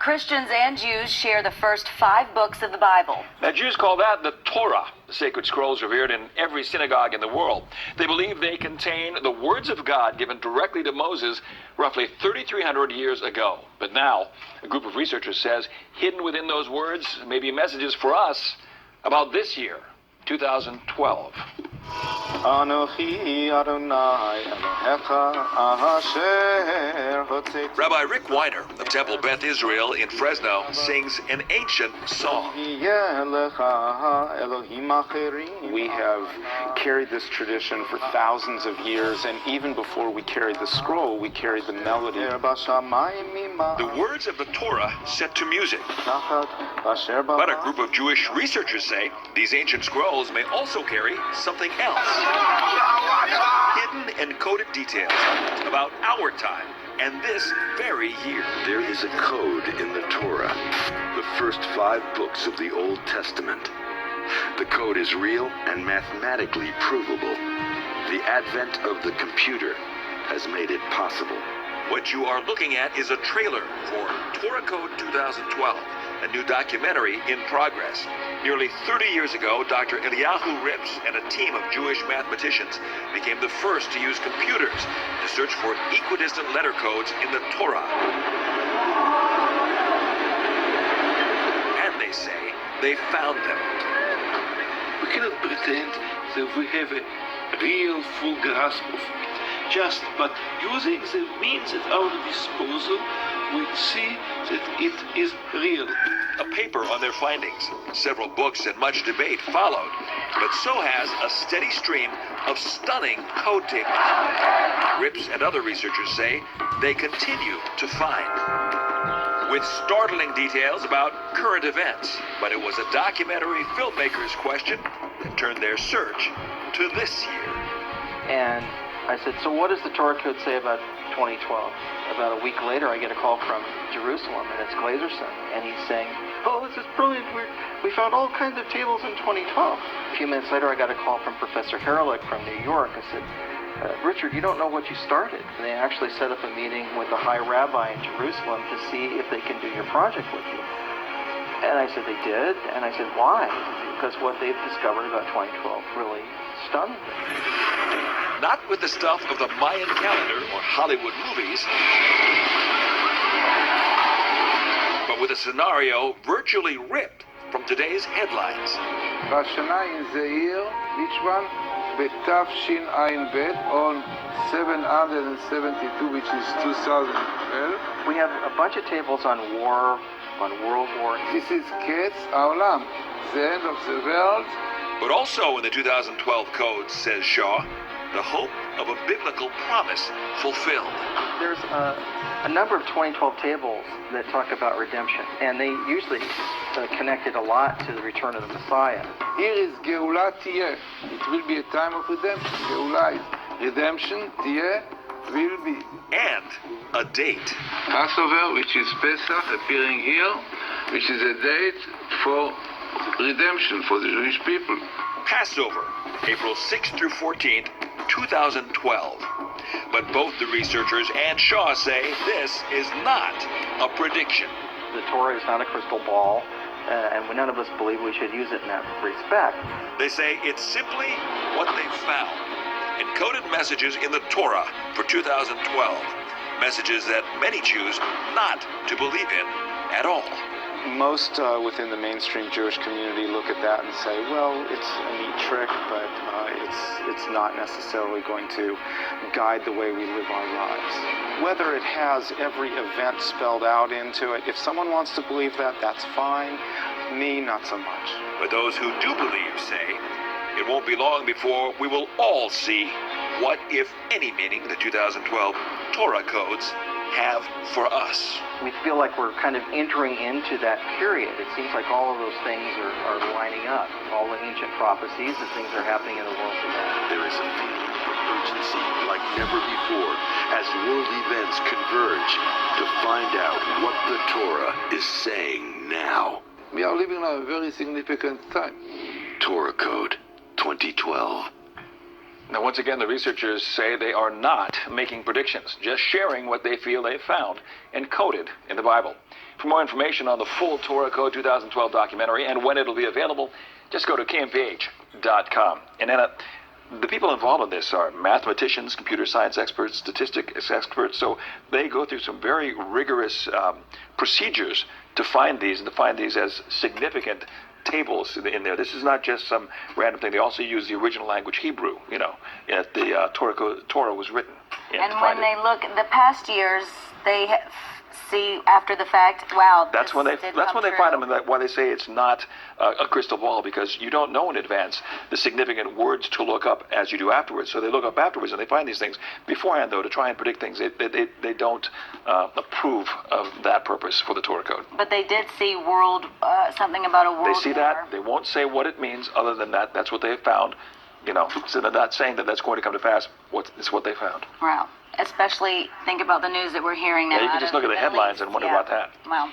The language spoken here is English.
Christians and Jews share the first 5 books of the Bible. Now, Jews call that the Torah, the sacred scrolls revered in every synagogue in the world. They believe they contain the words of God given directly to Moses roughly 3,300 years ago. But now, a group of researchers says hidden within those words may be messages for us about this year, 2012. Rabbi Rick Weiner of Temple Beth Israel in Fresno sings an ancient song. We have carried this tradition for thousands of years, and even before we carried the scroll, we carried the melody. The words of the Torah set to music. But a group of Jewish researchers say these ancient scrolls may also carry something else. Hidden and coded details about our time and this very year. There is a code in the Torah, the first 5 books of the Old Testament. The code is real and mathematically provable. The advent of the computer has made it possible. What you are looking at is a trailer for Torah Code 2012, a new documentary in progress. Nearly 30 years ago, Dr. Eliyahu Rips and a team of Jewish mathematicians became the first to use computers to search for equidistant letter codes in the Torah. And they say they found them. We cannot pretend that we have a real full grasp of it. But using the means at our disposal, we see that it is real. A paper on their findings. Several books and much debate followed, but so has a steady stream of stunning code tables. Rips and other researchers say they continue to find, with startling details about current events. But it was a documentary filmmaker's question that turned their search to this year. And I said, so what does the Torah code say about 2012? About a week later, I get a call from Jerusalem, and it's Glazerson, and he's saying, oh, this is brilliant. We found all kinds of tables in 2012. A few minutes later, I got a call from Professor Haralick from New York. I said, Richard, you don't know what you started. And they actually set up a meeting with the high rabbi in Jerusalem to see if they can do your project with you. And I said, they did? And I said, why? Because what they've discovered about 2012 really stunned them. Not with the stuff of the Mayan calendar or Hollywood movies, but with a scenario virtually ripped from today's headlines. Rashana in the year, which one? Betafshin'Ayin Bet on 772, which is 2012. We have a bunch of tables on war, on World War. This is Ketz Haolam, the end of the world. But also in the 2012 code, says Shaw, the hope of a biblical promise fulfilled. There's a number of 2012 tables that talk about redemption, and they usually connect it a lot to the return of the Messiah. Here is Geula Tiyeh. It will be a time of redemption. Geula is redemption, Tiyeh will be. And a date. Passover, which is Pesach, appearing here, which is a date for redemption for the Jewish people. Passover, April 6th through 14th, 2012. But both the researchers and Shaw say this is not a prediction. The Torah is not a crystal ball, and none of us believe we should use it in that respect. They say it's simply what they've found. Encoded messages in the Torah for 2012. Messages that many choose not to believe in at all. Most within the mainstream Jewish community look at that and say, well, it's a neat trick, but it's not necessarily going to guide the way we live our lives. Whether it has every event spelled out into it, if someone wants to believe that, that's fine. Me, not so much. But those who do believe say it won't be long before we will all see what, if any, meaning the 2012 Torah codes have for us. We feel like we're kind of entering into that period. It seems like all of those things are lining up. All the ancient prophecies and things are happening in the world today. There is a feeling of urgency like never before as world events converge to find out what the Torah is saying now. We are living in a very significant time. Torah Code 2012. Now, once again, the researchers say they are not making predictions, just sharing what they feel they've found encoded in the Bible. For more information on the full Torah Code 2012 documentary and when it'll be available, just go to kmph.com. And Anna, the people involved in this are mathematicians, computer science experts, statistics experts, so they go through some very rigorous procedures to find these, and to find these as significant tables in there. This is not just some random thing. They also use the original language Hebrew, at the Torah was written. And when they look at the past years, they see after the fact, wow, that's when they find them, and that's why they say it's not a crystal ball, because you don't know in advance the significant words to look up as you do afterwards. So they look up afterwards and they find these things. Beforehand, though, to try and predict things, they don't approve of that purpose for the Torah code. But they did see something about a world. They see that. They won't say what it means other than that. That's what they have found. So they're not saying that that's going to come to pass. It's what they found. Wow. Especially think about the news that we're hearing now. Yeah, you can just look at the headlines and wonder about that. Wow.